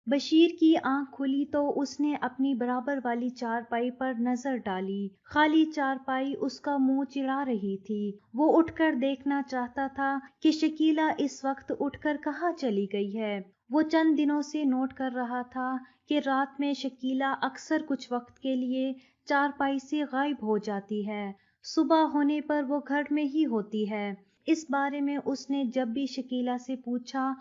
بشیر کی آنکھ کھلی تو اس نے اپنی برابر والی چارپائی پر نظر ڈالی۔ خالی چارپائی اس کا منہ چڑھا رہی تھی۔ وہ اٹھ کر دیکھنا چاہتا تھا کہ شکیلہ اس وقت اٹھ کر کہاں چلی گئی ہے۔ وہ چند دنوں سے نوٹ کر رہا تھا کہ رات میں شکیلہ اکثر کچھ وقت کے لیے چارپائی سے غائب ہو جاتی ہے، صبح ہونے پر وہ گھر میں ہی ہوتی ہے۔ اس بارے میں اس نے جب بھی شکیلہ سے پوچھا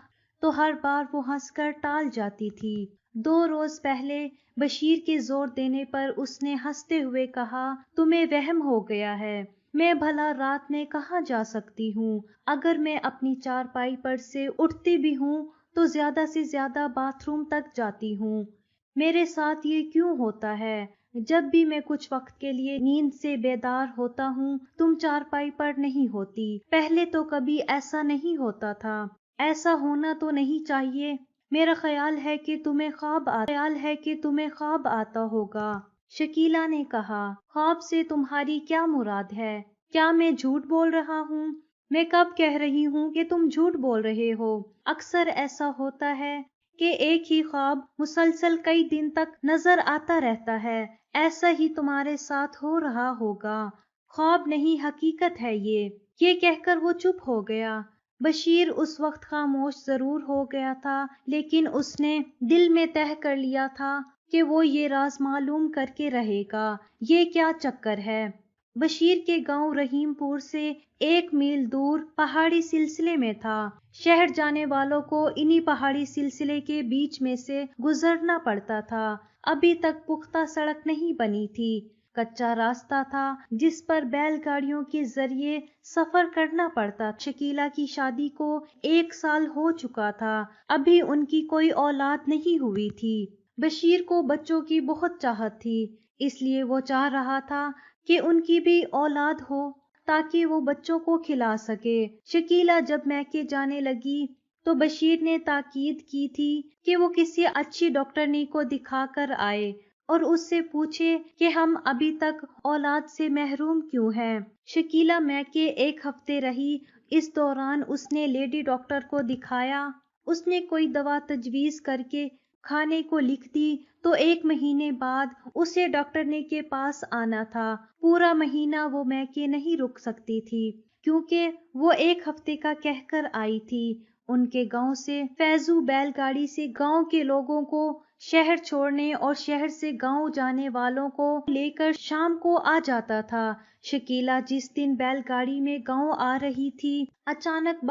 تو ہر بار وہ ہنس کر ٹال جاتی تھی۔ 2 روز پہلے بشیر کے زور دینے پر اس نے ہنستے ہوئے کہا، تمہیں وہم ہو گیا ہے، میں بھلا رات میں کہاں جا سکتی ہوں؟ اگر میں اپنی چارپائی پر سے اٹھتی بھی ہوں تو زیادہ سے زیادہ باتھ روم تک جاتی ہوں۔ میرے ساتھ یہ کیوں ہوتا ہے؟ جب بھی میں کچھ وقت کے لیے نیند سے بیدار ہوتا ہوں تم چارپائی پر نہیں ہوتی۔ پہلے تو کبھی ایسا نہیں ہوتا تھا۔ ایسا ہونا تو نہیں چاہیے۔ میرا خیال ہے کہ تمہیں خواب آتا ہوگا۔ شکیلہ نے کہا، خواب سے تمہاری کیا مراد ہے؟ کیا میں جھوٹ بول رہا ہوں؟ میں کب کہہ رہی ہوں کہ تم جھوٹ بول رہے ہو؟ اکثر ایسا ہوتا ہے کہ ایک ہی خواب مسلسل کئی دن تک نظر آتا رہتا ہے۔ ایسا ہی تمہارے ساتھ ہو رہا ہوگا۔ خواب نہیں، حقیقت ہے یہ کہہ کر وہ چپ ہو گیا۔ بشیر اس وقت خاموش ضرور ہو گیا تھا، لیکن اس نے دل میں طے کر لیا تھا کہ وہ یہ راز معلوم کر کے رہے گا۔ یہ کیا چکر ہے؟ بشیر کے گاؤں رحیم پور سے 1 میل دور پہاڑی سلسلے میں تھا۔ شہر جانے والوں کو انہی پہاڑی سلسلے کے بیچ میں سے گزرنا پڑتا تھا۔ ابھی تک پختہ سڑک نہیں بنی تھی، کچا راستہ تھا جس پر بیل گاڑیوں کے ذریعے سفر کرنا پڑتا۔ شکیلہ کی شادی کو 1 سال ہو چکا تھا، ابھی ان کی کوئی اولاد نہیں ہوئی تھی۔ بشیر کو بچوں کی بہت چاہت تھی، اس لیے وہ چاہ رہا تھا کہ ان کی بھی اولاد ہو تاکہ وہ بچوں کو کھلا سکے۔ شکیلہ جب میکے جانے لگی تو بشیر نے تاکید کی تھی کہ وہ کسی اچھی ڈاکٹرنی کو دکھا کر آئے اور اس سے پوچھے کہ ہم ابھی تک اولاد سے محروم کیوں ہیں۔ شکیلہ میکے 1 ہفتے رہی۔ اس دوران اس نے لیڈی ڈاکٹر کو دکھایا، اس نے کوئی دوا تجویز کر کے کھانے کو لکھ دی تو 1 مہینے بعد اسے ڈاکٹرنی کے پاس آنا تھا۔ پورا مہینہ وہ میکے نہیں رک سکتی تھی کیونکہ وہ 1 ہفتے کا کہہ کر آئی تھی۔ ان کے گاؤں سے فیضو بیل گاڑی سے گاؤں کے لوگوں کو شہر چھوڑنے اور شہر سے گاؤں جانے والوں کو لے کر شام کو آ جاتا تھا۔ شکیلہ جس دن بیل گاڑی میں گاؤں آ رہی تھی، اچانک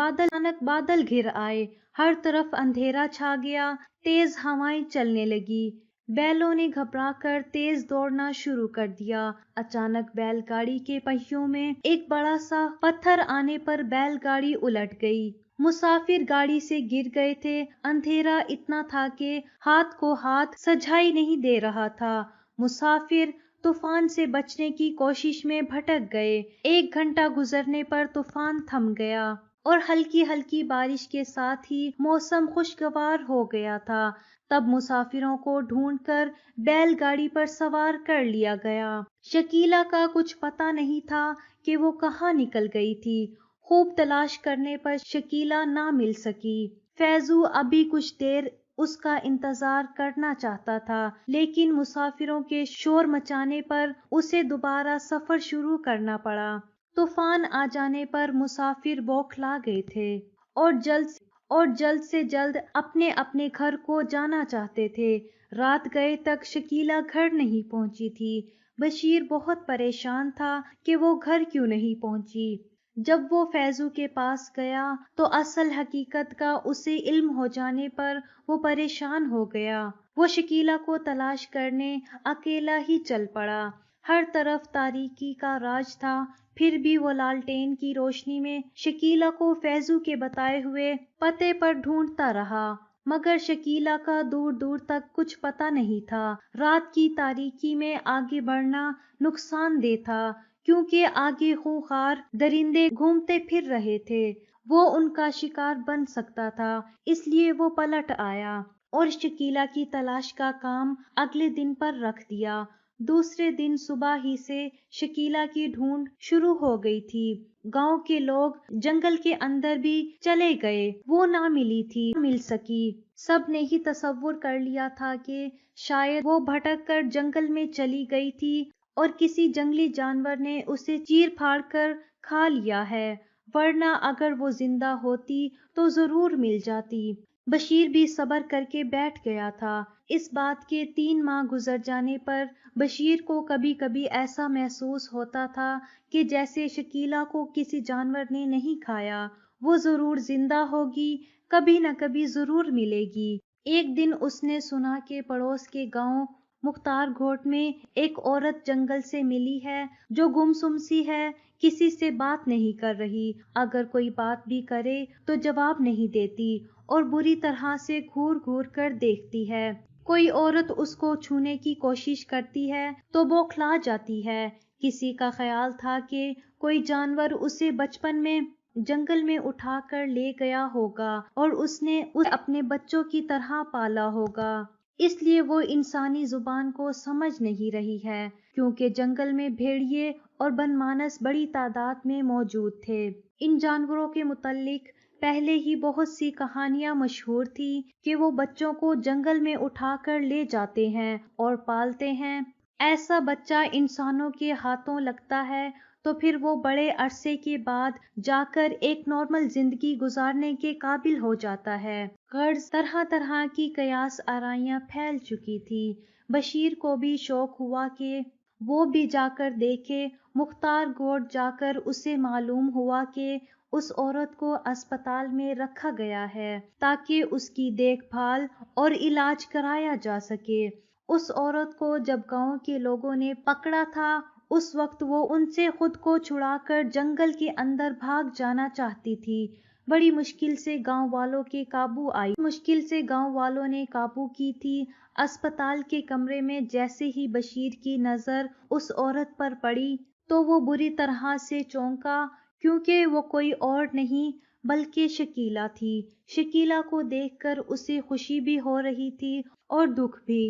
بادل گھر آئے، ہر طرف اندھیرا چھا گیا، تیز ہوائیں چلنے لگی۔ بیلوں نے گھبرا کر تیز دوڑنا شروع کر دیا۔ اچانک بیل گاڑی کے پہیوں میں ایک بڑا سا پتھر آنے پر بیل گاڑی الٹ گئی۔ مسافر گاڑی سے گر گئے تھے۔ اندھیرا اتنا تھا کہ ہاتھ کو ہاتھ سجھائی نہیں دے رہا تھا۔ مسافر طوفان سے بچنے کی کوشش میں بھٹک گئے۔ 1 گھنٹہ گزرنے پر طوفان تھم گیا اور ہلکی ہلکی بارش کے ساتھ ہی موسم خوشگوار ہو گیا تھا۔ تب مسافروں کو ڈھونڈ کر بیل گاڑی پر سوار کر لیا گیا۔ شکیلہ کا کچھ پتہ نہیں تھا کہ وہ کہاں نکل گئی تھی۔ خوب تلاش کرنے پر شکیلہ نہ مل سکی۔ فیضو ابھی کچھ دیر اس کا انتظار کرنا چاہتا تھا، لیکن مسافروں کے شور مچانے پر اسے دوبارہ سفر شروع کرنا پڑا۔ طوفان آ جانے پر مسافر بوکھلا گئے تھے اور جلد سے جلد اپنے اپنے گھر کو جانا چاہتے تھے۔ رات گئے تک شکیلہ گھر نہیں پہنچی تھی۔ بشیر بہت پریشان تھا کہ وہ گھر کیوں نہیں پہنچی۔ جب وہ فیضو کے پاس گیا تو اصل حقیقت کا اسے علم ہو جانے پر وہ پریشان ہو گیا۔ وہ شکیلہ کو تلاش کرنے اکیلا ہی چل پڑا۔ ہر طرف تاریکی کا راج تھا، پھر بھی وہ لالٹین کی روشنی میں شکیلہ کو فیضو کے بتائے ہوئے پتے پر ڈھونڈتا رہا، مگر شکیلہ کا دور دور تک کچھ پتہ نہیں تھا۔ رات کی تاریکی میں آگے بڑھنا نقصان دہ تھا کیونکہ آگے خونخوار درندے گھومتے پھر رہے تھے، وہ ان کا شکار بن سکتا تھا، اس لیے وہ پلٹ آیا اور شکیلہ کی تلاش کا کام اگلے دن پر رکھ دیا۔ دوسرے دن صبح ہی سے شکیلہ کی ڈھونڈ شروع ہو گئی تھی۔ گاؤں کے لوگ جنگل کے اندر بھی چلے گئے، وہ نہ ملی تھی، نہ مل سکی۔ سب نے ہی تصور کر لیا تھا کہ شاید وہ بھٹک کر جنگل میں چلی گئی تھی اور کسی جنگلی جانور نے اسے چیر پھاڑ کر کھا لیا ہے، ورنہ اگر وہ زندہ ہوتی تو ضرور مل جاتی۔ بشیر بھی صبر کر کے بیٹھ گیا تھا۔ اس بات کے 3 ماہ گزر جانے پر بشیر کو کبھی کبھی ایسا محسوس ہوتا تھا کہ جیسے شکیلہ کو کسی جانور نے نہیں کھایا، وہ ضرور زندہ ہوگی، کبھی نہ کبھی ضرور ملے گی۔ ایک دن اس نے سنا کہ پڑوس کے گاؤں مختار گھوٹ میں ایک عورت جنگل سے ملی ہے جو گمسم سی ہے، کسی سے بات نہیں کر رہی، اگر کوئی بات بھی کرے تو جواب نہیں دیتی اور بری طرح سے گھور گھور کر دیکھتی ہے۔ کوئی عورت اس کو چھونے کی کوشش کرتی ہے تو بوکھلا جاتی ہے۔ کسی کا خیال تھا کہ کوئی جانور اسے بچپن میں جنگل میں اٹھا کر لے گیا ہوگا اور اس نے اسے اپنے بچوں کی طرح پالا ہوگا، اس لیے وہ انسانی زبان کو سمجھ نہیں رہی ہے، کیونکہ جنگل میں بھیڑیے اور بنمانس بڑی تعداد میں موجود تھے۔ ان جانوروں کے متعلق پہلے ہی بہت سی کہانیاں مشہور تھی کہ وہ بچوں کو جنگل میں اٹھا کر لے جاتے ہیں اور پالتے ہیں۔ ایسا بچہ انسانوں کے ہاتھوں لگتا ہے تو پھر وہ بڑے عرصے کے بعد جا کر ایک نارمل زندگی گزارنے کے قابل ہو جاتا ہے۔ غرض طرح طرح کی قیاس آرائیاں پھیل چکی تھی۔ بشیر کو بھی شوق ہوا کہ وہ بھی جا کر دیکھے۔ مختار گھوٹ جا کر اسے معلوم ہوا کہ اس عورت کو اسپتال میں رکھا گیا ہے تاکہ اس کی دیکھ بھال اور علاج کرایا جا سکے۔ اس عورت کو جب گاؤں کے لوگوں نے پکڑا تھا، اس وقت وہ ان سے خود کو چھڑا کر جنگل کے اندر بھاگ جانا چاہتی تھی۔ بڑی مشکل سے گاؤں والوں کے قابو آئی، مشکل سے گاؤں والوں نے قابو کی تھی۔ اسپتال کے کمرے میں جیسے ہی بشیر کی نظر اس عورت پر پڑی تو وہ بری طرح سے چونکا، کیونکہ وہ کوئی اور نہیں بلکہ شکیلہ تھی۔ شکیلہ کو دیکھ کر اسے خوشی بھی ہو رہی تھی اور دکھ بھی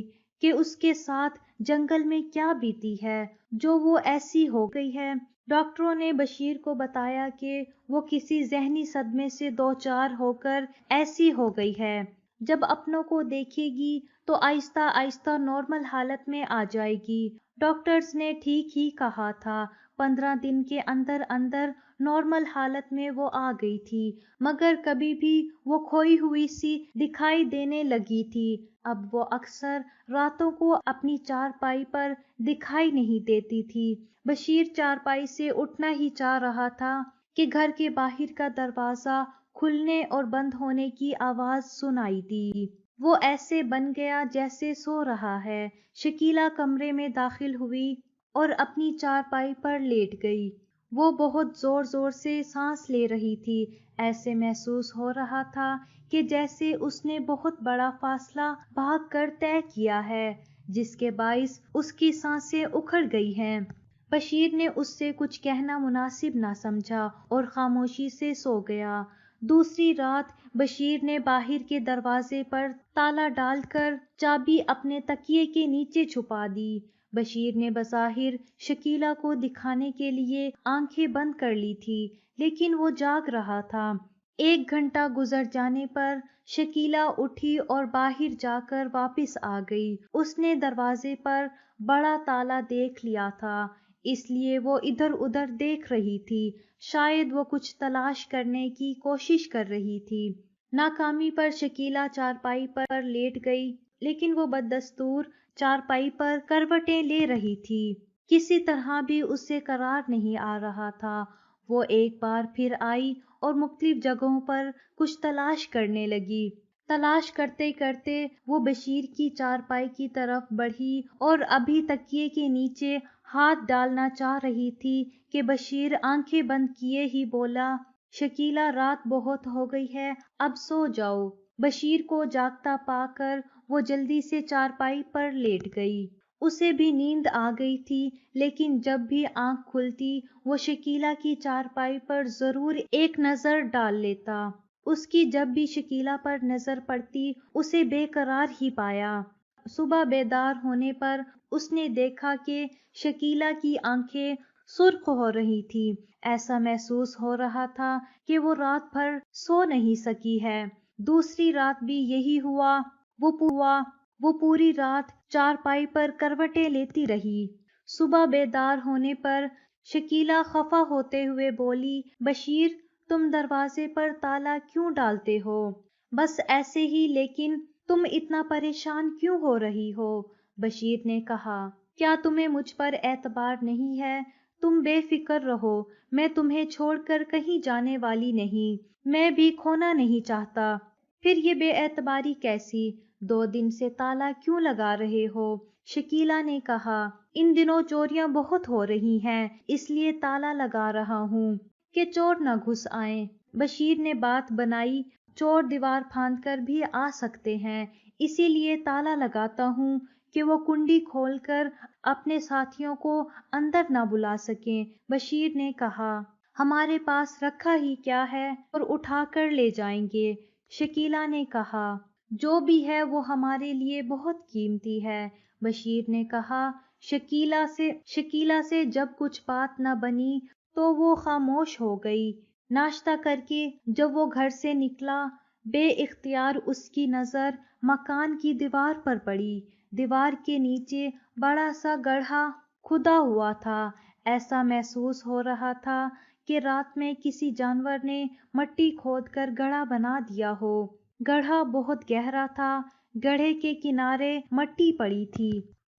کہ اس کے ساتھ جنگل میں کیا بیتی ہے جو وہ ایسی ہو گئی ہے۔ ڈاکٹروں نے بشیر کو بتایا کہ وہ کسی ذہنی صدمے سے دوچار ہو کر ایسی ہو گئی ہے، جب اپنوں کو دیکھے گی تو آہستہ آہستہ نارمل حالت میں آ جائے گی۔ ڈاکٹرز نے ٹھیک ہی کہا تھا، 15 دن کے اندر اندر نارمل حالت میں وہ آ گئی تھی، مگر کبھی بھی وہ کھوئی ہوئی سی دکھائی دینے لگی تھی۔ اب وہ اکثر راتوں کو اپنی چارپائی پر دکھائی نہیں دیتی تھی۔ بشیر چارپائی سے اٹھنا ہی چاہ رہا تھا کہ گھر کے باہر کا دروازہ کھلنے اور بند ہونے کی آواز سنائی دی۔ وہ ایسے بن گیا جیسے سو رہا ہے۔ شکیلہ کمرے میں داخل ہوئی اور اپنی چارپائی پر لیٹ گئی۔ وہ بہت زور زور سے سانس لے رہی تھی، ایسے محسوس ہو رہا تھا کہ جیسے اس نے بہت بڑا فاصلہ بھاگ کر طے کیا ہے، جس کے باعث اس کی سانسیں اکھڑ گئی ہیں۔ بشیر نے اس سے کچھ کہنا مناسب نہ سمجھا اور خاموشی سے سو گیا۔ دوسری رات بشیر نے باہر کے دروازے پر تالا ڈال کر چابی اپنے تکیے کے نیچے چھپا دی۔ بشیر نے بظاہر شکیلہ کو دکھانے کے لیے آنکھیں بند کر لی تھی، لیکن وہ جاگ رہا تھا۔ 1 گھنٹہ گزر جانے پر شکیلہ اٹھی اور باہر جا کر واپس آ گئی۔ اس نے دروازے پر بڑا تالا دیکھ لیا تھا، اس لیے وہ ادھر ادھر دیکھ رہی تھی، شاید وہ کچھ تلاش کرنے کی کوشش کر رہی تھی۔ ناکامی پر شکیلہ چارپائی پر لیٹ گئی، لیکن وہ بددستور چارپائی پر کروٹیں لے رہی تھی، کسی طرح بھی اسے قرار نہیں آ رہا تھا۔ وہ ایک بار پھر آئی اور مختلف جگہوں پر کچھ تلاش کرنے لگی۔ تلاش کرتے کرتے وہ بشیر کی چارپائی کی طرف بڑھی اور ابھی تکیے کے نیچے ہاتھ ڈالنا چاہ رہی تھی کہ بشیر آنکھیں بند کیے ہی بولا، شکیلہ رات بہت ہو گئی ہے، اب سو جاؤ۔ بشیر کو جاگتا پا کر وہ جلدی سے چارپائی پر لیٹ گئی۔ اسے بھی نیند آ گئی تھی، لیکن جب بھی آنکھ کھلتی وہ شکیلہ کی چارپائی پر ضرور ایک نظر ڈال لیتا۔ اس کی جب بھی شکیلہ پر نظر پڑتی اسے بے قرار ہی پایا۔ صبح بیدار ہونے پر اس نے دیکھا کہ شکیلہ کی آنکھیں سرخ ہو رہی تھی۔ ایسا محسوس ہو رہا تھا کہ وہ رات بھر سو نہیں سکی ہے۔ دوسری رات بھی یہی ہوا۔ وہ پوری رات چارپائی پر کروٹیں لیتی رہی۔ صبح بیدار ہونے پر شکیلہ خفا ہوتے ہوئے بولی، بشیر، تم دروازے پر تالا کیوں ڈالتے ہو؟ بس ایسے ہی، لیکن تم اتنا پریشان کیوں ہو رہی ہو؟ بشیر نے کہا، کیا تمہیں مجھ پر اعتبار نہیں ہے؟ تم بے فکر رہو، میں تمہیں چھوڑ کر کہیں جانے والی نہیں، میں بھی کھونا نہیں چاہتا۔ پھر یہ بے اعتباری کیسی؟ 2 دن سے تالا کیوں لگا رہے ہو؟ شکیلہ نے کہا، ان دنوں چوریاں بہت ہو رہی ہیں، اس لیے تالا لگا رہا ہوں کہ چور نہ گھس آئیں۔ بشیر نے بات بنائی، چور دیوار پھاند کر بھی آ سکتے ہیں، اسی لیے تالا لگاتا ہوں کہ وہ کنڈی کھول کر اپنے ساتھیوں کو اندر نہ بلا سکیں۔ بشیر نے کہا، ہمارے پاس رکھا ہی کیا ہے اور اٹھا کر لے جائیں گے۔ شکیلہ نے کہا، جو بھی ہے وہ ہمارے لیے بہت قیمتی ہے۔ بشیر نے کہا، شکیلہ سے جب کچھ بات نہ بنی تو وہ خاموش ہو گئی۔ ناشتہ کر کے جب وہ گھر سے نکلا، بے اختیار اس کی نظر مکان کی دیوار پر پڑی۔ دیوار کے نیچے بڑا سا گڑھا کھدا ہوا تھا۔ ایسا محسوس ہو رہا تھا کہ رات میں کسی جانور نے مٹی کھود کر گڑھا بنا دیا ہو۔ گڑھا بہت گہرا تھا، گڑھے کے کنارے مٹی پڑی تھی۔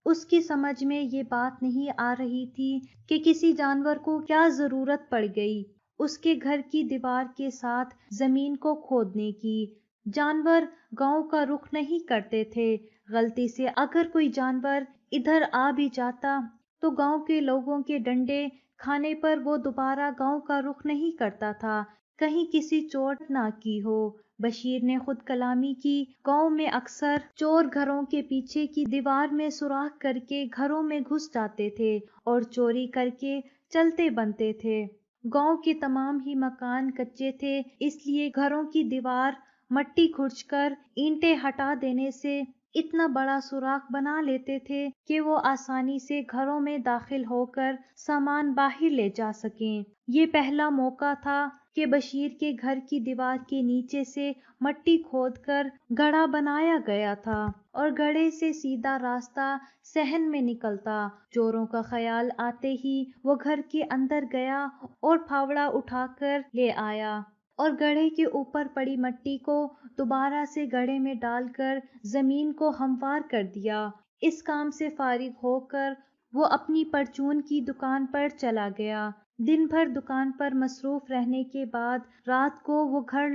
اس کی سمجھ میں یہ بات نہیں آ رہی تھی کہ کسی جانور کو کیا ضرورت پڑ گئی اس کے گھر کی دیوار کے ساتھ زمین کو کھودنے کی۔ جانور گاؤں کا رخ نہیں کرتے تھے۔ غلطی سے اگر کوئی جانور ادھر آ بھی جاتا تو گاؤں کے لوگوں کے ڈنڈے کھانے پر وہ دوبارہ گاؤں کا رخ نہیں کرتا تھا، کہیں کسی چوٹ نہ کی ہو۔ بشیر نے خود کلامی کی، گاؤں میں اکثر چور گھروں کے پیچھے کی دیوار میں سوراخ کر کے گھروں میں گھس جاتے تھے اور چوری کر کے چلتے بنتے تھے۔ گاؤں کے تمام ہی مکان کچے تھے، اس لیے گھروں کی دیوار مٹی کھرچ کر اینٹیں ہٹا دینے سے اتنا بڑا سوراخ بنا لیتے تھے کہ وہ آسانی سے گھروں میں داخل ہو کر سامان باہر لے جا سکیں۔ یہ پہلا موقع تھا کہ بشیر کے گھر کی دیوار کے نیچے سے مٹی کھود کر گڑھا بنایا گیا تھا اور گڑھے سے سیدھا راستہ صحن میں نکلتا۔ چوروں کا خیال آتے ہی وہ گھر کے اندر گیا اور پھاوڑا اٹھا کر لے آیا اور گڑھے کے اوپر پڑی مٹی کو دوبارہ سے گڑھے میں ڈال کر زمین کو ہموار کر دیا۔ اس کام سے فارغ ہو کر وہ اپنی پرچون کی دکان پر چلا گیا۔ دن بھر دکان پر مصروف رہنے کے بعد رات کو وہ گھر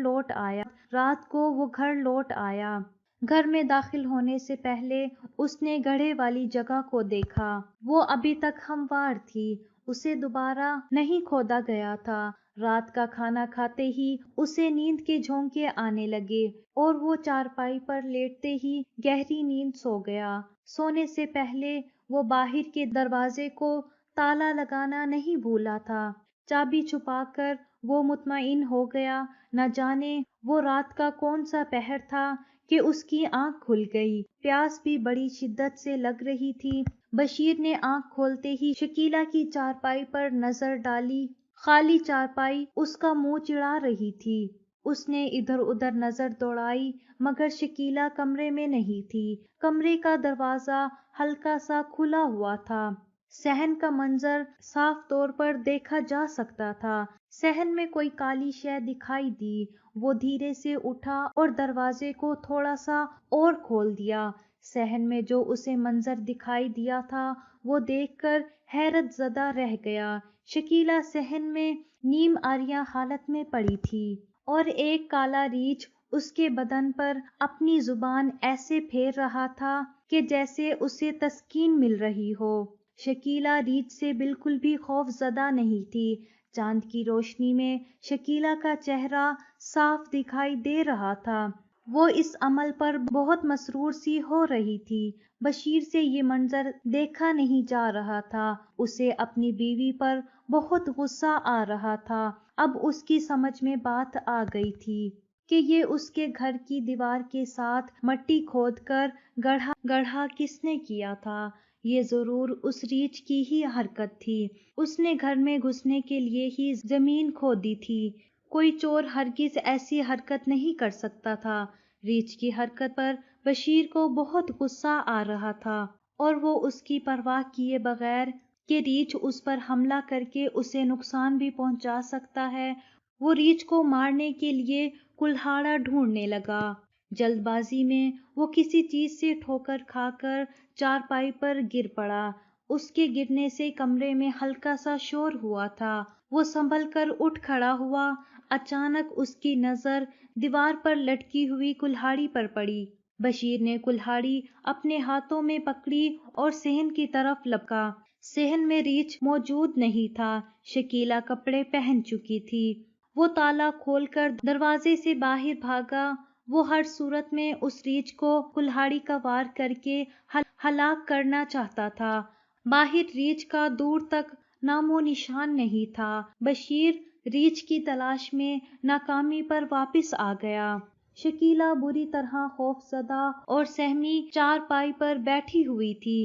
لوٹ آیا۔ گھر میں داخل ہونے سے پہلے اس نے گڑھے والی جگہ کو دیکھا، وہ ابھی تک ہموار تھی، اسے دوبارہ نہیں کھودا گیا تھا۔ رات کا کھانا کھاتے ہی اسے نیند کے جھونکے آنے لگے اور وہ چارپائی پر لیٹتے ہی گہری نیند سو گیا۔ سونے سے پہلے وہ باہر کے دروازے کو تالا لگانا نہیں بھولا تھا۔ چابی چھپا کر وہ مطمئن ہو گیا، نہ جانے وہ رات کا کون سا پہر تھا کہ اس کی آنکھ کھل گئی۔ پیاس بھی بڑی شدت سے لگ رہی تھی۔ بشیر نے آنکھ کھولتے ہی شکیلہ کی چارپائی پر نظر ڈالی۔ خالی چارپائی اس کا منہ چڑھا رہی تھی۔ اس نے ادھر ادھر نظر دوڑائی مگر شکیلہ کمرے میں نہیں تھی۔ کمرے کا دروازہ ہلکا سا کھلا ہوا تھا۔ صحن کا منظر صاف طور پر دیکھا جا سکتا تھا۔ صحن میں کوئی کالی شے دکھائی دی۔ وہ دھیرے سے اٹھا اور دروازے کو تھوڑا سا اور کھول دیا۔ صحن میں جو اسے منظر دکھائی دیا تھا وہ دیکھ کر حیرت زدہ رہ گیا۔ شکیلہ صحن میں نیم عاریہ حالت میں پڑی تھی اور ایک کالا ریچھ اس کے بدن پر اپنی زبان ایسے پھیر رہا تھا کہ جیسے اسے تسکین مل رہی ہو۔ شکیلہ ریچھ سے بالکل بھی خوف زدہ نہیں تھی۔ چاند کی روشنی میں شکیلہ کا چہرہ صاف دکھائی دے رہا تھا۔ وہ اس عمل پر بہت مسرور سی ہو رہی تھی۔ بشیر سے یہ منظر دیکھا نہیں جا رہا تھا۔ اسے اپنی بیوی پر بہت غصہ آ رہا تھا۔ اب اس کی سمجھ میں بات آ گئی تھی کہ یہ اس کے گھر کی دیوار کے ساتھ مٹی کھود کر گڑھا کس نے کیا تھا۔ یہ ضرور اس ریچھ کی ہی حرکت تھی۔ اس نے گھر میں گھسنے کے لیے ہی زمین کھودی تھی۔ کوئی چور ہرگز ایسی حرکت نہیں کر سکتا تھا۔ ریچھ کی حرکت پر بشیر کو بہت غصہ آ رہا تھا اور وہ اس کی پرواہ کیے بغیر کہ ریچھ اس پر حملہ کر کے اسے نقصان بھی پہنچا سکتا ہے، وہ ریچھ کو مارنے کے لیے کلہاڑا ڈھونڈنے لگا۔ جلد بازی میں وہ کسی چیز سے ٹھوکر کھا کر چارپائی پر گر پڑا۔ اس کے گرنے سے کمرے میں ہلکا سا شور ہوا تھا۔ وہ سنبھل کر اٹھ کھڑا ہوا۔ اچانک اس کی نظر دیوار پر لٹکی ہوئی کلہاڑی پر پڑی۔ بشیر نے کلہاڑی اپنے ہاتھوں میں پکڑی اور صحن کی طرف لپکا۔ صحن میں ریچھ موجود نہیں تھا، شکیلہ کپڑے پہن چکی تھی۔ وہ تالا کھول کر دروازے سے باہر بھاگا۔ وہ ہر صورت میں اس ریچھ کو کلہاڑی کا وار کر کے ہلاک کرنا چاہتا تھا۔ باہر ریچھ کا دور تک نام و نشان نہیں تھا۔ بشیر ریچھ کی تلاش میں ناکامی پر واپس آ گیا۔ شکیلہ بری طرح خوف زدہ اور سہمی چارپائی پر بیٹھی ہوئی تھی۔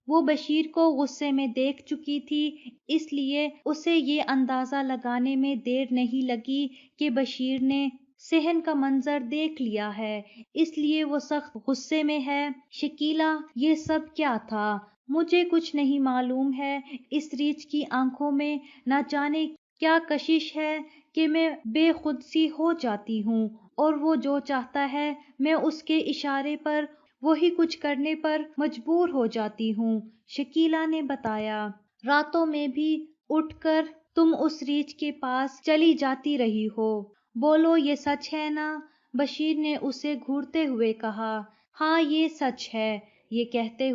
وہ بشیر کو غصے میں دیکھ چکی تھی، اس لیے اسے یہ اندازہ لگانے میں دیر نہیں لگی کہ بشیر نے صحن کا منظر دیکھ لیا ہے، اس لیے وہ سخت غصے میں ہے۔ شکیلہ، یہ سب کیا تھا؟ مجھے کچھ نہیں معلوم ہے۔ اس ریچھ کی آنکھوں میں نہ جانے کیا کشش ہے کہ میں بے خود سی ہو جاتی ہوں، اور وہ جو چاہتا ہے میں اس کے اشارے پر وہی کچھ کرنے پر مجبور ہو جاتی ہوں۔ شکیلہ نے بتایا، راتوں میں بھی اٹھ کر تم اس ریچھ کے پاس چلی جاتی رہی ہو، بولو یہ سچ ہے نا؟ بشیر نے اسے گھورتے ہوئے کہا۔ ہاں یہ سچ ہے۔ یہ کہتے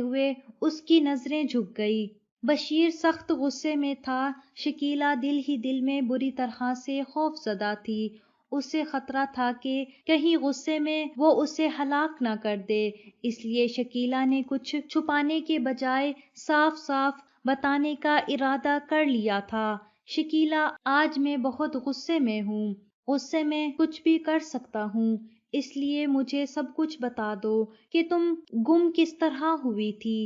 ہوئے اس کی نظریں جھک گئی۔ بشیر سخت غصے میں تھا۔ شکیلہ دل ہی دل میں بری طرح سے خوف زدہ تھی۔ اسے خطرہ تھا کہ کہیں غصے میں وہ اسے ہلاک نہ کر دے، اس لیے شکیلہ نے کچھ چھپانے کے بجائے صاف صاف بتانے کا ارادہ کر لیا تھا۔ شکیلہ، آج میں بہت غصے میں ہوں۔ غصے میں کچھ بھی کر سکتا ہوں، اس لیے مجھے سب کچھ بتا دو کہ تم گم کس طرح ہوئی تھی،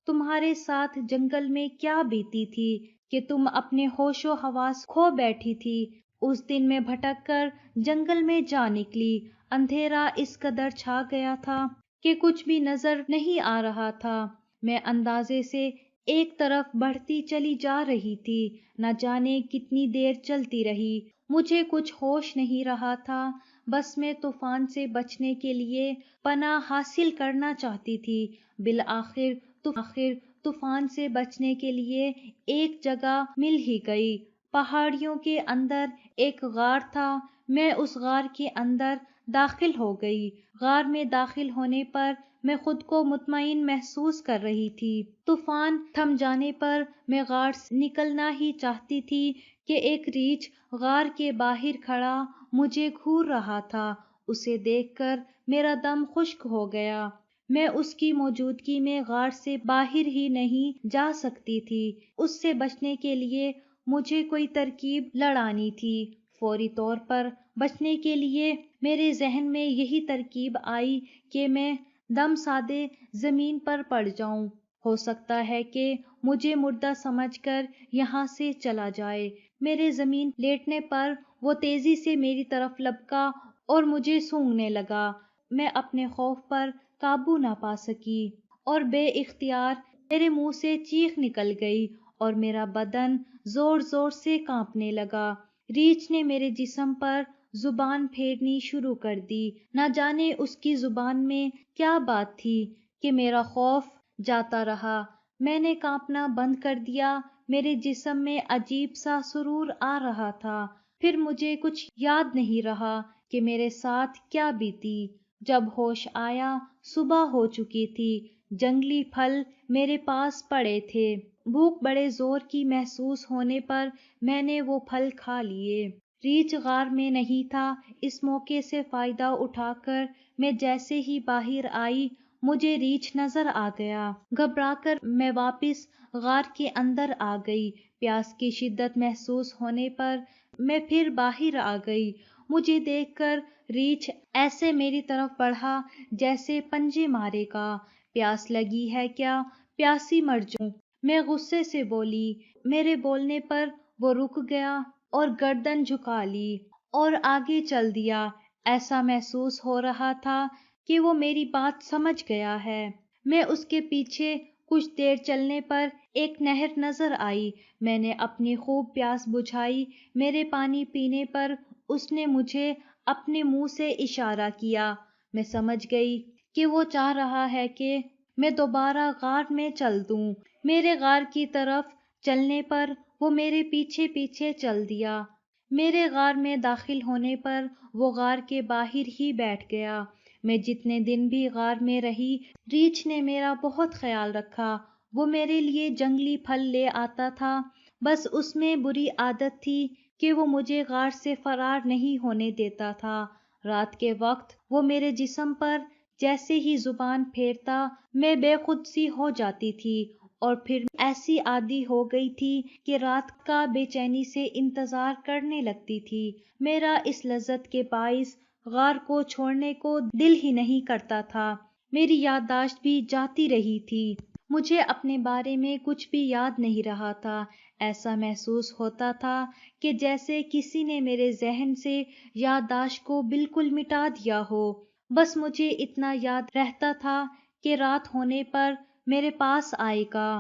تمہارے ساتھ جنگل میں کیا بیتی تھی کہ تم اپنے ہوش و حواس کھو بیٹھی تھی۔ اس دن میں بھٹک کر جنگل میں جا نکلی۔ اندھیرا اس قدر چھا گیا تھا کہ کچھ بھی نظر نہیں آ رہا تھا۔ میں اندازے سے ایک طرف بڑھتی چلی جا رہی تھی، نہ جانے کتنی دیر چلتی رہی۔ مجھے کچھ ہوش نہیں رہا تھا، بس میں طوفان سے بچنے کے لیے پناہ حاصل کرنا چاہتی تھی۔ بالآخر طوفان سے بچنے کے لیے ایک جگہ مل ہی گئی۔ پہاڑیوں کے اندر ایک غار تھا۔ میں اس غار کے اندر داخل ہو گئی۔ غار میں داخل ہونے پر میں خود کو مطمئن محسوس کر رہی تھی۔ طوفان تھم جانے پر میں غار سے نکلنا ہی چاہتی تھی کہ ایک ریچھ غار کے باہر کھڑا مجھے گھور رہا تھا۔ اسے دیکھ کر میرا دم خشک ہو گیا۔ میں اس کی موجودگی میں غار سے باہر ہی نہیں جا سکتی تھی۔ اس سے بچنے کے لیے مجھے کوئی ترکیب لڑانی تھی۔ فوری طور پر بچنے کے لیے میرے ذہن میں یہی ترکیب آئی کہ میں دم سادے زمین پر پڑ جاؤں۔ ہو سکتا ہے کہ مجھے مردہ سمجھ کر یہاں سے چلا جائے۔ میرے زمین لیٹنے پر وہ تیزی سے میری طرف لپکا اور مجھے سونگھنے لگا۔ میں اپنے خوف پر قابو نہ پا سکی اور بے اختیار میرے منہ سے چیخ نکل گئی اور میرا بدن زور زور سے کانپنے لگا۔ ریچھ نے میرے جسم پر زبان پھیرنی شروع کر دی۔ نہ جانے اس کی زبان میں کیا بات تھی کہ میرا خوف جاتا رہا۔ میں نے کانپنا بند کر دیا۔ میرے جسم میں عجیب سا سرور آ رہا تھا۔ پھر مجھے کچھ یاد نہیں رہا کہ میرے ساتھ کیا بیتی۔ جب ہوش آیا صبح ہو چکی تھی۔ جنگلی پھل میرے پاس پڑے تھے۔ بھوک بڑے زور کی محسوس ہونے پر میں نے وہ پھل کھا لیے۔ ریچھ غار میں نہیں تھا۔ اس موقع سے فائدہ اٹھا کر میں جیسے ہی باہر آئی مجھے ریچھ نظر آ گیا۔ گھبرا کر میں واپس غار کے اندر آ گئی۔ پیاس کی شدت محسوس ہونے پر میں پھر باہر آ گئی۔ مجھے دیکھ کر ریچھ ایسے میری طرف بڑھا جیسے پنجے مارے گا۔ پیاس لگی ہے کیا؟ پیاسی مر جاؤں، میں غصے سے بولی۔ میرے بولنے پر وہ رک گیا۔ اور گردن جھکا لی اور آگے چل دیا۔ ایسا محسوس ہو رہا تھا کہ وہ میری بات سمجھ گیا ہے۔ میں اس کے پیچھے کچھ دیر چلنے پر ایک نہر نظر آئی۔ میں نے اپنی خوب پیاس بجھائی۔ میرے پانی پینے پر اس نے مجھے اپنے منہ سے اشارہ کیا۔ میں سمجھ گئی کہ وہ چاہ رہا ہے کہ میں دوبارہ غار میں چل دوں۔ میرے غار کی طرف چلنے پر وہ میرے پیچھے پیچھے چل دیا۔ میرے غار میں داخل ہونے پر وہ غار کے باہر ہی بیٹھ گیا۔ میں جتنے دن بھی غار میں رہی، ریچھ نے میرا بہت خیال رکھا۔ وہ میرے لیے جنگلی پھل لے آتا تھا۔ بس اس میں بری عادت تھی کہ وہ مجھے غار سے فرار نہیں ہونے دیتا تھا۔ رات کے وقت وہ میرے جسم پر جیسے ہی زبان پھیرتا، میں بے خود سی ہو جاتی تھی اور پھر ایسی عادی ہو گئی تھی کہ رات کا بے چینی سے انتظار کرنے لگتی تھی۔ میرا اس لذت کے باعث غار کو چھوڑنے کو دل ہی نہیں کرتا تھا۔ میری یادداشت بھی جاتی رہی تھی۔ مجھے اپنے بارے میں کچھ بھی یاد نہیں رہا تھا۔ ایسا محسوس ہوتا تھا کہ جیسے کسی نے میرے ذہن سے یادداشت کو بالکل مٹا دیا ہو۔ بس مجھے اتنا یاد رہتا تھا کہ رات ہونے پر میرے پاس آئے گا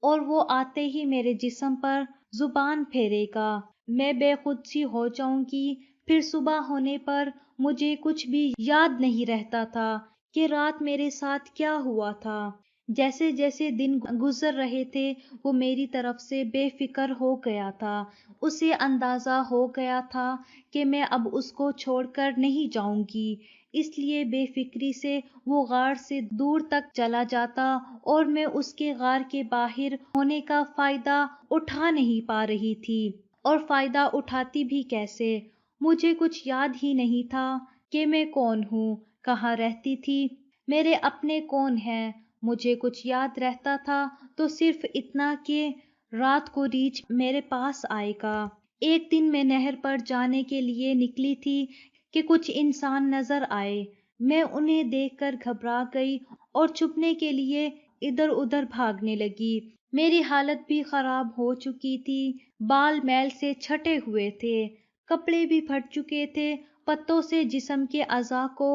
اور وہ آتے ہی میرے جسم پر زبان پھیرے گا۔ میں بے خود سی ہو جاؤں گی۔ پھر صبح ہونے پر مجھے کچھ بھی یاد نہیں رہتا تھا کہ رات میرے ساتھ کیا ہوا تھا۔ جیسے جیسے دن گزر رہے تھے وہ میری طرف سے بے فکر ہو گیا تھا۔ اسے اندازہ ہو گیا تھا کہ میں اب اس کو چھوڑ کر نہیں جاؤں گی، اس لیے بے فکری سے وہ غار سے دور تک چلا جاتا اور میں اس کے غار کے باہر ہونے کا فائدہ اٹھا نہیں پا رہی تھی، اور فائدہ اٹھاتی بھی کیسے؟ مجھے کچھ یاد ہی نہیں تھا کہ میں کون ہوں، کہاں رہتی تھی، میرے اپنے کون ہیں۔ مجھے کچھ یاد رہتا تھا تو صرف اتنا کہ رات کو ریچھ میرے پاس آئے گا۔ ایک دن میں نہر پر جانے کے لیے نکلی تھی کہ کچھ انسان نظر آئے۔ میں انہیں دیکھ کر گھبرا گئی اور چھپنے کے لیے ادھر ادھر بھاگنے لگی۔ میری حالت بھی خراب ہو چکی تھی، بال میل سے چھٹے ہوئے تھے، کپڑے بھی پھٹ چکے تھے، پتوں سے جسم کے اعضاء کو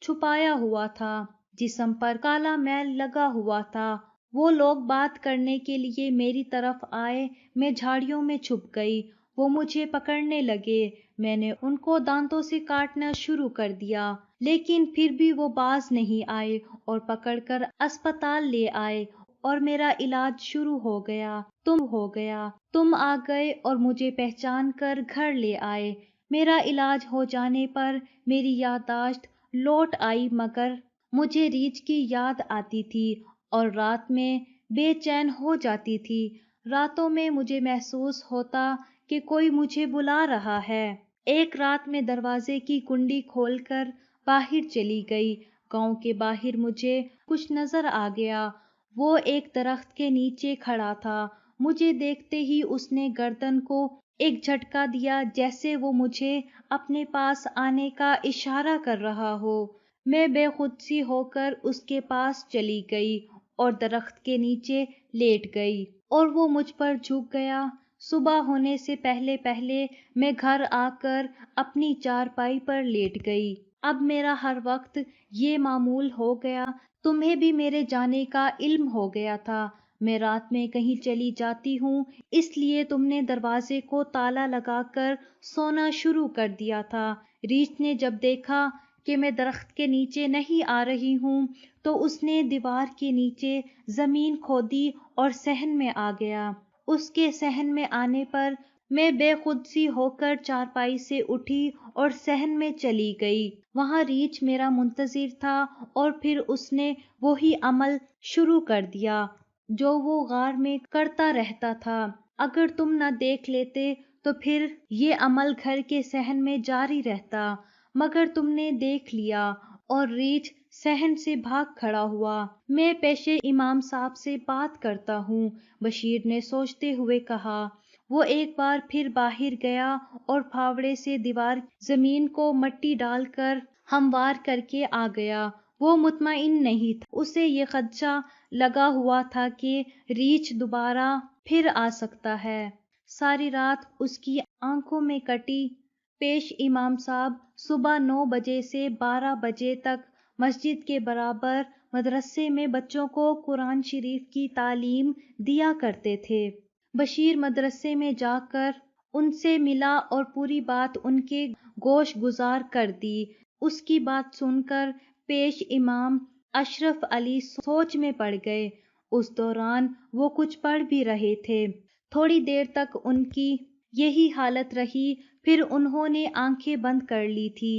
چھپایا ہوا تھا، جسم پر کالا میل لگا ہوا تھا۔ وہ لوگ بات کرنے کے لیے میری طرف آئے، میں جھاڑیوں میں چھپ گئی۔ وہ مجھے پکڑنے لگے، میں نے ان کو دانتوں سے کاٹنا شروع کر دیا، لیکن پھر بھی وہ باز نہیں آئے اور پکڑ کر اسپتال لے آئے اور میرا علاج شروع ہو گیا۔ تم آ گئے اور مجھے پہچان کر گھر لے آئے۔ میرا علاج ہو جانے پر میری یادداشت لوٹ آئی، مگر مجھے ریچھ کی یاد آتی تھی اور رات میں بے چین ہو جاتی تھی۔ راتوں میں مجھے محسوس ہوتا کہ کوئی مجھے بلا رہا ہے۔ ایک رات میں دروازے کی کنڈی کھول کر باہر چلی گئی۔ گاؤں کے باہر مجھے کچھ نظر آ گیا۔ وہ ایک درخت کے نیچے کھڑا تھا۔ مجھے دیکھتے ہی اس نے گردن کو ایک جھٹکا دیا، جیسے وہ مجھے اپنے پاس آنے کا اشارہ کر رہا ہو۔ میں بے خود سی ہو کر اس کے پاس چلی گئی اور درخت کے نیچے لیٹ گئی، اور وہ مجھ پر جھک گیا۔ صبح ہونے سے پہلے پہلے میں گھر آ کر اپنی چارپائی پر لیٹ گئی۔ اب میرا ہر وقت یہ معمول ہو گیا۔ تمہیں بھی میرے جانے کا علم ہو گیا تھا۔ میں رات میں کہیں چلی جاتی ہوں، اس لیے تم نے دروازے کو تالا لگا کر سونا شروع کر دیا تھا۔ ریچھ نے جب دیکھا کہ میں درخت کے نیچے نہیں آ رہی ہوں تو اس نے دیوار کے نیچے زمین کھودی اور صحن میں آ گیا۔ اس کے صحن میں آنے پر میں بے خود سی ہو کر چارپائی سے اٹھی اور صحن میں چلی گئی۔ وہاں ریچھ میرا منتظر تھا اور پھر اس نے وہی عمل شروع کر دیا جو وہ غار میں کرتا رہتا تھا۔ اگر تم نہ دیکھ لیتے تو پھر یہ عمل گھر کے صحن میں جاری رہتا، مگر تم نے دیکھ لیا اور ریچھ صحن سے بھاگ کھڑا ہوا۔ میں پیشے امام صاحب سے بات کرتا ہوں، بشیر نے سوچتے ہوئے کہا۔ وہ ایک بار پھر باہر گیا اور پھاوڑے سے دیوار زمین کو مٹی ڈال کر ہموار کر کے آ گیا۔ وہ مطمئن نہیں تھا، اسے یہ خدشہ لگا ہوا تھا کہ ریچھ دوبارہ پھر آ سکتا ہے۔ ساری رات اس کی آنکھوں میں کٹی۔ پیش امام صاحب صبح 9 بجے سے 12 بجے تک مسجد کے برابر مدرسے میں بچوں کو قرآن شریف کی تعلیم دیا کرتے تھے۔ بشیر مدرسے میں جا کر ان سے ملا اور پوری بات ان کے گوش گزار کر دی۔ اس کی بات سن کر پیش امام اشرف علی سوچ میں پڑ گئے۔ اس دوران وہ کچھ پڑھ بھی رہے تھے۔ تھوڑی دیر تک ان کی یہی حالت رہی، پھر انہوں نے آنکھیں بند کر لی تھی۔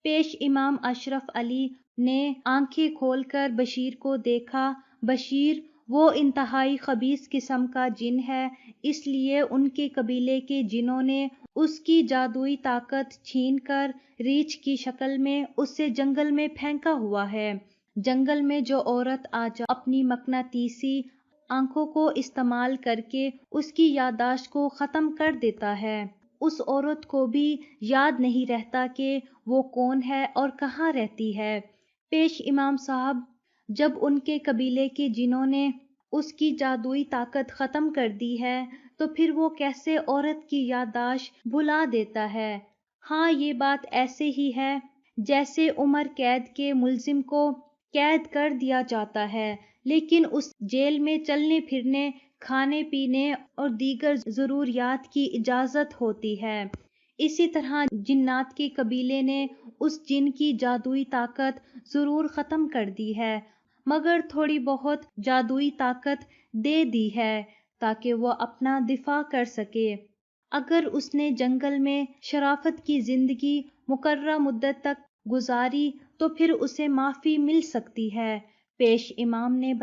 پیش امام اشرف علی نے آنکھیں کھول کر بشیر کو دیکھا۔ بشیر وہ انتہائی خبیث قسم کا جن ہے، اس لیے ان کے قبیلے کے جنوں نے اس کی جادوئی طاقت چھین کر ریچھ کی شکل میں اسے جنگل میں پھینکا ہوا ہے۔ جنگل میں جو عورت آج اپنی مقناطیسی آنکھوں کو استعمال کر کے اس کی یادداشت کو ختم کر دیتا ہے، اس عورت کو بھی یاد نہیں رہتا کہ وہ کون ہے اور کہاں رہتی ہے۔ پیش امام صاحب جب ان کے قبیلے کے جنوں نے اس کی جادوئی طاقت ختم کر دی ہے تو پھر وہ کیسے عورت کی یادداشت بھلا دیتا ہے؟ ہاں، یہ بات ایسے ہی ہے جیسے عمر قید کے ملزم کو قید کر دیا جاتا ہے، لیکن اس جیل میں چلنے پھرنے، کھانے پینے اور دیگر ضروریات کی اجازت ہوتی ہے۔ اسی طرح جنات کے قبیلے نے اس جن کی جادوئی طاقت ضرور ختم کر دی ہے، مگر تھوڑی بہت جادوئی طاقت دے دی ہے تاکہ وہ اپنا دفاع کر سکے۔ اگر اس نے جنگل میں شرافت کی زندگی مقررہ مدت تک گزاری تو پھر اسے معافی مل سکتی ہے۔ پیش امام نے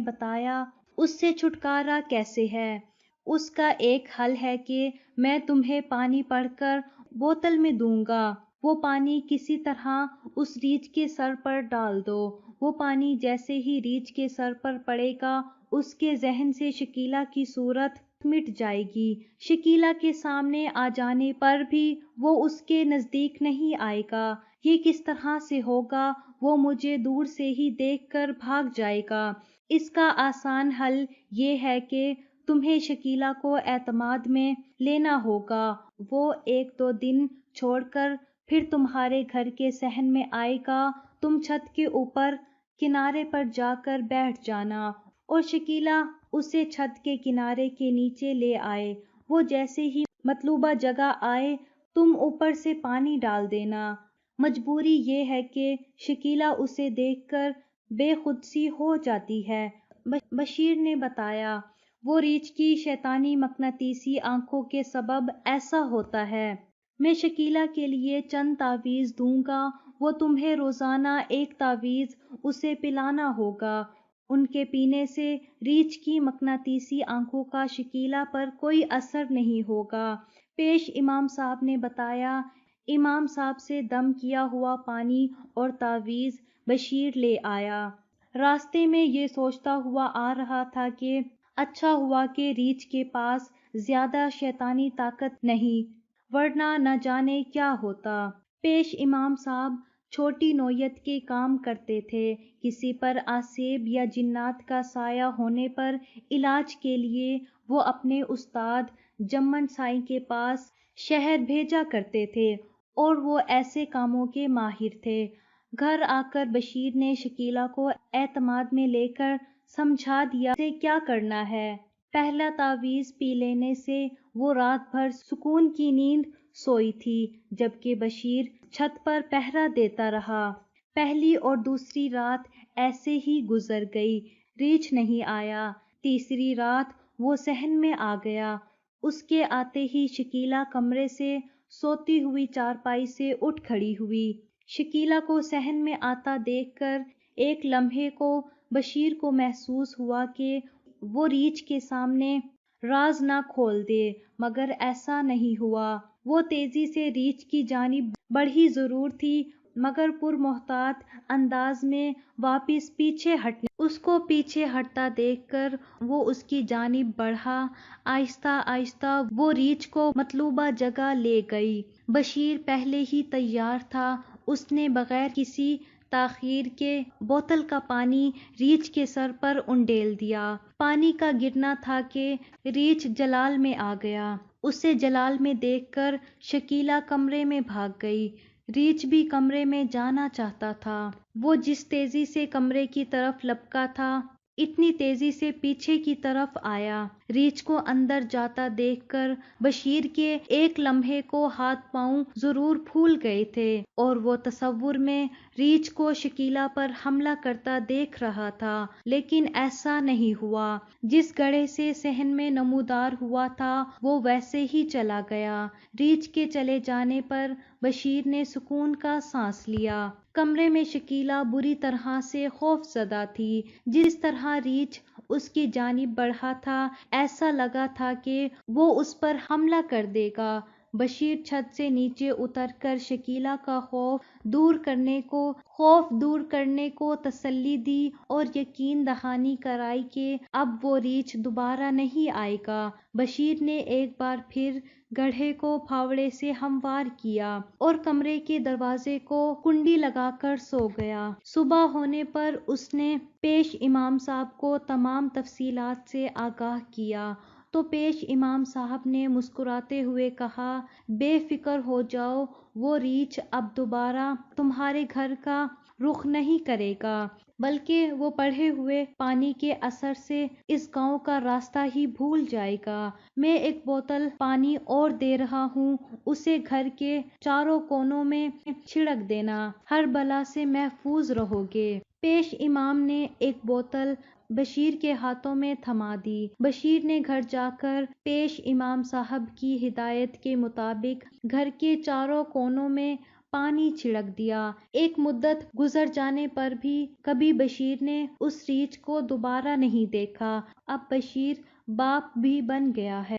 بتایا اس سے چھٹکارا کیسے ہے؟ اس کا ایک حل ہے کہ میں تمہیں پانی پڑھ کر بوتل میں دوں گا، وہ پانی کسی طرح اس ریچھ کے سر پر ڈال دو۔ وہ پانی جیسے ہی ریچھ کے سر پر پڑے گا اس کے ذہن سے شکیلہ کی صورت مٹ جائے گی۔ شکیلہ کے سامنے آ جانے پر بھی وہ اس کے نزدیک نہیں آئے گا۔ یہ کس طرح سے ہوگا؟ وہ مجھے دور سے ہی دیکھ کر بھاگ جائے گا۔ اس کا آسان حل یہ ہے کہ تمہیں شکیلہ کو اعتماد میں لینا ہوگا۔ وہ 1-2 دن چھوڑ کر پھر تمہارے گھر کے صحن میں آئے گا۔ تم چھت کے اوپر کنارے پر جا کر بیٹھ جانا اور شکیلہ اسے چھت کے کنارے کے نیچے لے آئے۔ وہ جیسے ہی مطلوبہ جگہ آئے تم اوپر سے پانی ڈال دینا۔ مجبوری یہ ہے کہ شکیلہ اسے دیکھ کر بے خود سی ہو جاتی ہے۔ بشیر نے بتایا، وہ ریچھ کی شیطانی مقناطیسی آنکھوں کے سبب ایسا ہوتا ہے۔ میں شکیلہ کے لیے چند تعویذ دوں گا، وہ تمہیں روزانہ ایک تعویذ اسے پلانا ہوگا۔ ان کے پینے سے ریچھ کی مقناطیسی آنکھوں کا شکیلہ پر کوئی اثر نہیں ہوگا۔ پیش امام صاحب نے بتایا۔ امام صاحب سے دم کیا ہوا پانی اور تعویذ بشیر لے آیا۔ راستے میں یہ سوچتا ہوا آ رہا تھا کہ اچھا ہوا کہ ریچھ کے پاس زیادہ شیطانی طاقت نہیں، ورنہ نہ جانے کیا ہوتا۔ پیش امام صاحب چھوٹی نوعیت کے کام کرتے تھے۔ کسی پر آسیب یا جنات کا سایہ ہونے پر علاج کے لیے وہ اپنے استاد جمن سائی کے پاس شہر بھیجا کرتے تھے اور وہ ایسے کاموں کے ماہر تھے۔ گھر آ کر بشیر نے شکیلہ کو اعتماد میں لے کر سمجھا دیا اسے کیا کرنا ہے۔ پہلا تعویذ پی لینے سے وہ رات بھر سکون کی نیند سوئی تھی، جبکہ بشیر چھت پر پہرا دیتا رہا۔ پہلی اور دوسری رات ایسے ہی گزر گئی، ریچھ نہیں آیا۔ تیسری رات وہ صحن میں آ گیا۔ اس کے آتے ہی شکیلہ کمرے سے سوتی ہوئی چارپائی سے اٹھ کھڑی ہوئی۔ شکیلہ کو صحن میں آتا دیکھ کر ایک لمحے کو بشیر کو محسوس ہوا کہ وہ ریچھ کے سامنے راز نہ کھول دے، مگر ایسا نہیں ہوا۔ وہ تیزی سے ریچھ کی جانب بڑھی ضرور تھی، مگر پرمحتاط انداز میں واپس پیچھے ہٹنے اس کو پیچھے ہٹتا دیکھ کر وہ اس کی جانب بڑھا۔ آہستہ آہستہ وہ ریچھ کو مطلوبہ جگہ لے گئی۔ بشیر پہلے ہی تیار تھا۔ اس نے بغیر کسی تاخیر کے بوتل کا پانی ریچھ کے سر پر انڈیل دیا۔ پانی کا گرنا تھا کہ ریچھ جلال میں آ گیا۔ اسے جلال میں دیکھ کر شکیلہ کمرے میں بھاگ گئی۔ ریچھ بھی کمرے میں جانا چاہتا تھا۔ وہ جس تیزی سے کمرے کی طرف لپکا تھا، اتنی تیزی سے پیچھے کی طرف آیا۔ ریچھ کو اندر جاتا دیکھ کر بشیر کے ایک لمحے کو ہاتھ پاؤں ضرور پھول گئے تھے، اور وہ تصور میں ریچھ کو شکیلہ پر حملہ کرتا دیکھ رہا تھا، لیکن ایسا نہیں ہوا۔ جس گڑھے سے صحن میں نمودار ہوا تھا وہ ویسے ہی چلا گیا۔ ریچھ کے چلے جانے پر بشیر نے سکون کا سانس لیا۔ کمرے میں شکیلہ بری طرح سے خوف زدہ تھی۔ جس طرح ریچھ اس کی جانب بڑھا تھا، ایسا لگا تھا کہ وہ اس پر حملہ کر دے گا۔ بشیر چھت سے نیچے اتر کر شکیلہ کا خوف دور کرنے کو تسلی دی اور یقین دہانی کرائی کہ اب وہ ریچھ دوبارہ نہیں آئے گا۔ بشیر نے ایک بار پھر گڑھے کو پھاوڑے سے ہموار کیا اور کمرے کے دروازے کو کنڈی لگا کر سو گیا۔ صبح ہونے پر اس نے پیش امام صاحب کو تمام تفصیلات سے آگاہ کیا تو پیش امام صاحب نے مسکراتے ہوئے کہا، بے فکر ہو جاؤ، وہ ریچھ اب دوبارہ تمہارے گھر کا رخ نہیں کرے گا، بلکہ وہ بڑھے ہوئے پانی کے اثر سے اس گاؤں کا راستہ ہی بھول جائے گا۔ میں ایک بوتل پانی اور دے رہا ہوں، اسے گھر کے چاروں کونوں میں چھڑک دینا، ہر بلا سے محفوظ رہو گے۔ پیش امام نے ایک بوتل بشیر کے ہاتھوں میں تھما دی۔ بشیر نے گھر جا کر پیش امام صاحب کی ہدایت کے مطابق گھر کے چاروں کونوں میں پانی چھڑک دیا۔ ایک مدت گزر جانے پر بھی کبھی بشیر نے اس ریچھ کو دوبارہ نہیں دیکھا۔ اب بشیر باپ بھی بن گیا ہے۔